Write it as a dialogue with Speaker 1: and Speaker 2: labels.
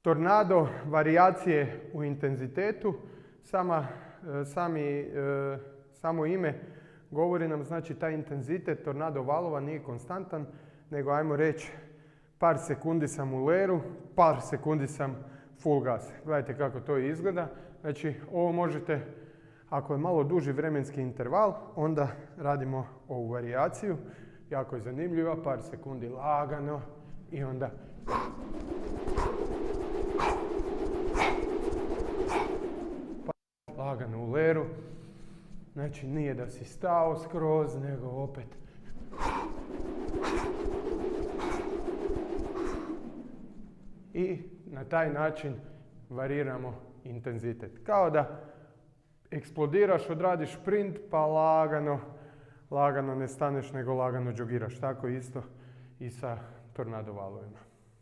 Speaker 1: Tornado, varijacije u intenzitetu, samo ime govori nam, znači taj intenzitet tornado valova nije konstantan, nego ajmo reći par sekundi sam u leru, par sekundi sam full gas. Gledajte kako to izgleda. Znači ovo možete, ako je malo duži vremenski interval, onda radimo ovu varijaciju. Jako je zanimljiva, par sekundi lagano i onda lagano u leru. Znači nije da si stao skroz, nego opet i na taj način variramo intenzitet. Kao da eksplodiraš, odradiš sprint, pa lagano ne staneš, nego lagano džogiraš. Tako isto i sa tornado valovima.